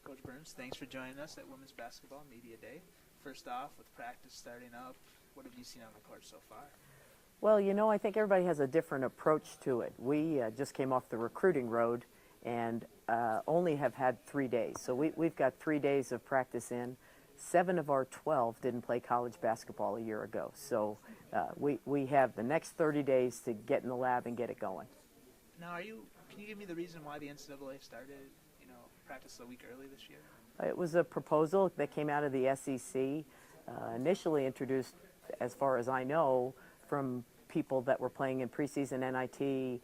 Coach Burns, thanks for joining us at Women's Basketball Media Day. First off, with practice starting up, what have you seen on the court so far? Well, I think everybody has a different approach to it. We just came off the recruiting road and only have had 3 days. So we've got 3 days of practice in. 7 of our 12 didn't play college basketball a year ago. So we have the next 30 days to get in the lab and get it going. Now, can you give me the reason why the NCAA started, practice a week early this year? It was a proposal that came out of the SEC, initially introduced, as far as I know, from people that were playing in preseason NIT,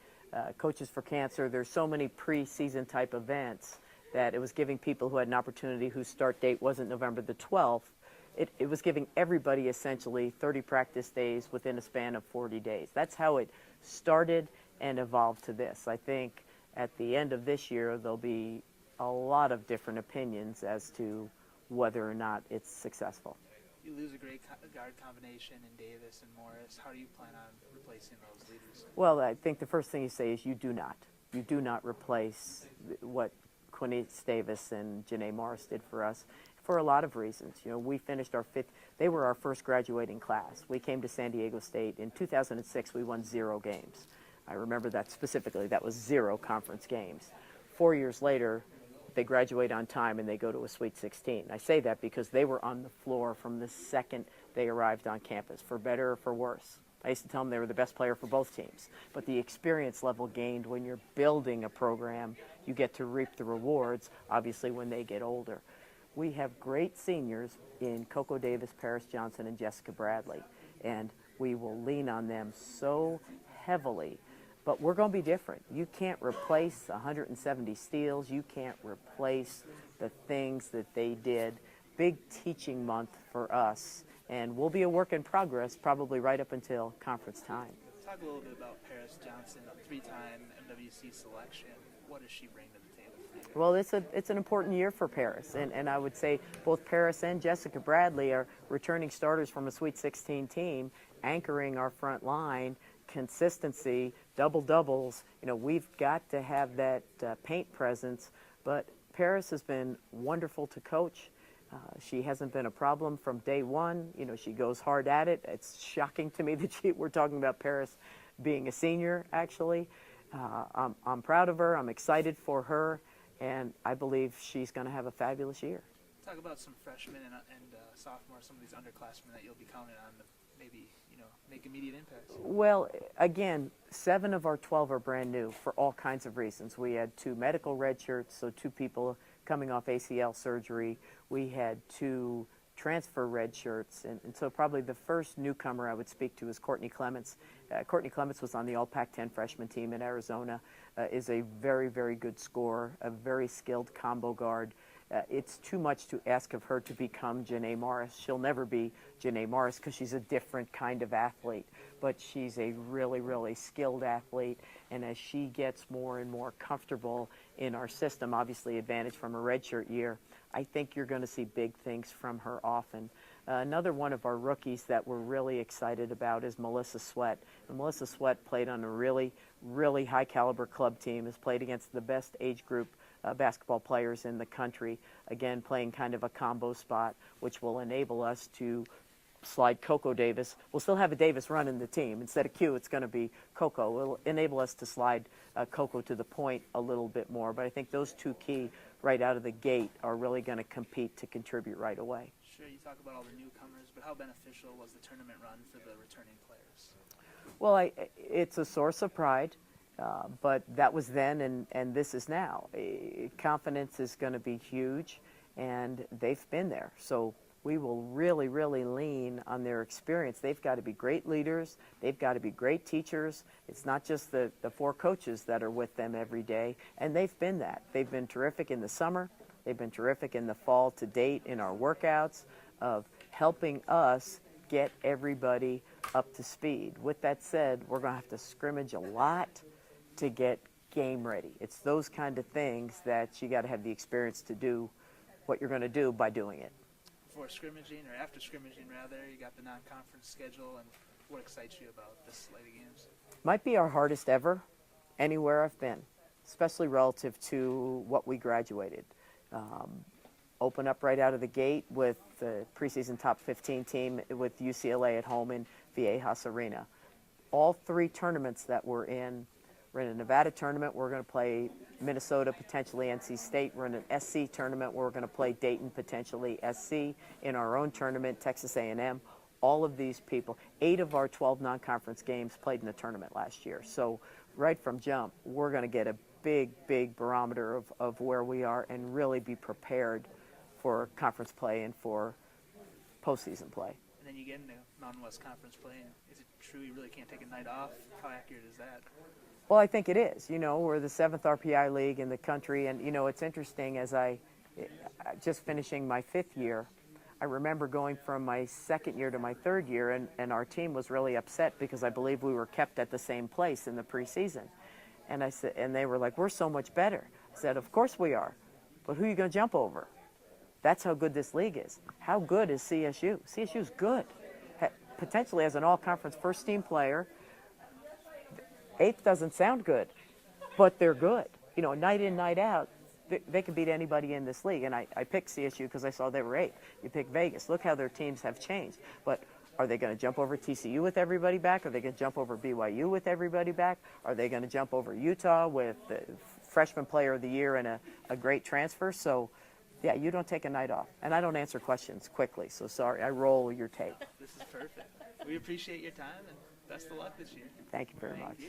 Coaches for Cancer. There's so many preseason type events that it was giving people who had an opportunity whose start date wasn't November the 12th. It was giving everybody essentially 30 practice days within a span of 40 days. That's how it started and evolved to this. I think at the end of this year, there'll be a lot of different opinions as to whether or not it's successful. You lose a great guard combination in Davis and Morris. How do you plan on replacing those leaders? Well, I think the first thing you say is you do not. You do not replace what Quinice Davis and Janae Morris did for us for a lot of reasons. We finished our fifth. They were our first graduating class. We came to San Diego State. In 2006, we won 0 games. I remember that specifically. That was 0 conference games. 4 years later, they graduate on time and they go to a Sweet 16. I say that because they were on the floor from the second they arrived on campus, for better or for worse. I used to tell them they were the best player for both teams. But the experience level gained when you're building a program, you get to reap the rewards, obviously, when they get older. We have great seniors in Coco Davis, Paris Johnson, and Jessica Bradley, and we will lean on them so heavily. But we're going to be different. You can't replace 170 steals. You can't replace the things that they did. Big teaching month for us, and we'll be a work in progress probably right up until conference time. Talk a little bit about Paris Johnson, a 3-time MWC selection. What does she bring to the table for you? Well, it's an important year for Paris, and I would say both Paris and Jessica Bradley are returning starters from a Sweet 16 team, anchoring our front line. Consistency, double-doubles. We've got to have that paint presence, but Paris has been wonderful to coach. She hasn't been a problem from day one. She goes hard at it. It's shocking to me that we're talking about Paris being a senior, actually. I'm proud of her. I'm excited for her, and I believe she's going to have a fabulous year. Talk about some freshmen and sophomores, some of these underclassmen that you'll be counting on to maybe make immediate impacts. Well, again, 7 of our 12 are brand new for all kinds of reasons. We had 2 medical red shirts, so 2 people coming off ACL surgery. We had 2 transfer red shirts, and so probably the first newcomer I would speak to is Courtney Clements. Courtney Clements was on the All Pac-10 freshman team in Arizona, is a very, very good scorer, a very skilled combo guard. It's too much to ask of her to become Janae Morris. She'll never be Janae Morris because she's a different kind of athlete, but she's a really, really skilled athlete, and as she gets more and more comfortable in our system, obviously advantage from a redshirt year, I think you're going to see big things from her often. Another one of our rookies that we're really excited about is Melissa Sweat. And Melissa Sweat played on a really, really high-caliber club team, has played against the best age group basketball players in the country, again playing kind of a combo spot, which will enable us to slide Coco Davis. We'll still have a Davis running the team. Instead of Q, it's going to be Coco. It'll enable us to slide Coco to the point a little bit more, but I think those 2 key right out of the gate are really going to compete to contribute right away. Sure, you talk about all the newcomers, but how beneficial was the tournament run for the returning players? Well, it's a source of pride. But that was then, and this is now. Confidence is going to be huge, and they've been there. So we will really, really lean on their experience. They've got to be great leaders. They've got to be great teachers. It's not just the 4 coaches that are with them every day, and they've been that. They've been terrific in the summer. They've been terrific in the fall to date in our workouts of helping us get everybody up to speed. With that said, we're going to have to scrimmage a lot to get game ready. It's those kind of things that you got to have the experience to do what you're going to do by doing it. Before scrimmaging, or after scrimmaging rather, you got the non-conference schedule, and what excites you about this slate of games? Might be our hardest ever anywhere I've been, especially relative to what we graduated. Open up right out of the gate with the preseason top 15 team with UCLA at home in Viejas Arena. All three tournaments that we're in a Nevada tournament, we're going to play Minnesota, potentially NC State. We're in an SC tournament where we're going to play Dayton, potentially SC. In our own tournament, Texas A&M. All of these people, 8 of our 12 non-conference games played in the tournament last year. So right from jump, we're going to get a big barometer of where we are and really be prepared for conference play and for postseason play. And then you get into Mountain West Conference play, and is it true you really can't take a night off? How accurate is that? Well, I think it is. You know, we're the 7th RPI league in the country, and, you know, it's interesting as just finishing my 5th year, I remember going from my 2nd year to my 3rd year, and our team was really upset because I believe we were kept at the same place in the preseason. And I said, and they were like, "We're so much better." I said, "Of course we are, but who are you going to jump over?" That's how good this league is. How good is CSU? CSU's good. Potentially as an all-conference first-team player, 8th doesn't sound good, but they're good. You know, night in, night out, they can beat anybody in this league. And I picked CSU because I saw they were 8th. You pick Vegas. Look how their teams have changed. But are they going to jump over TCU with everybody back? Are they going to jump over BYU with everybody back? Are they going to jump over Utah with the freshman player of the year and a great transfer? So, yeah, you don't take a night off. And I don't answer questions quickly, so sorry. I roll your tape. This is perfect. We appreciate your time, and best of luck this year. Thank you very much. You.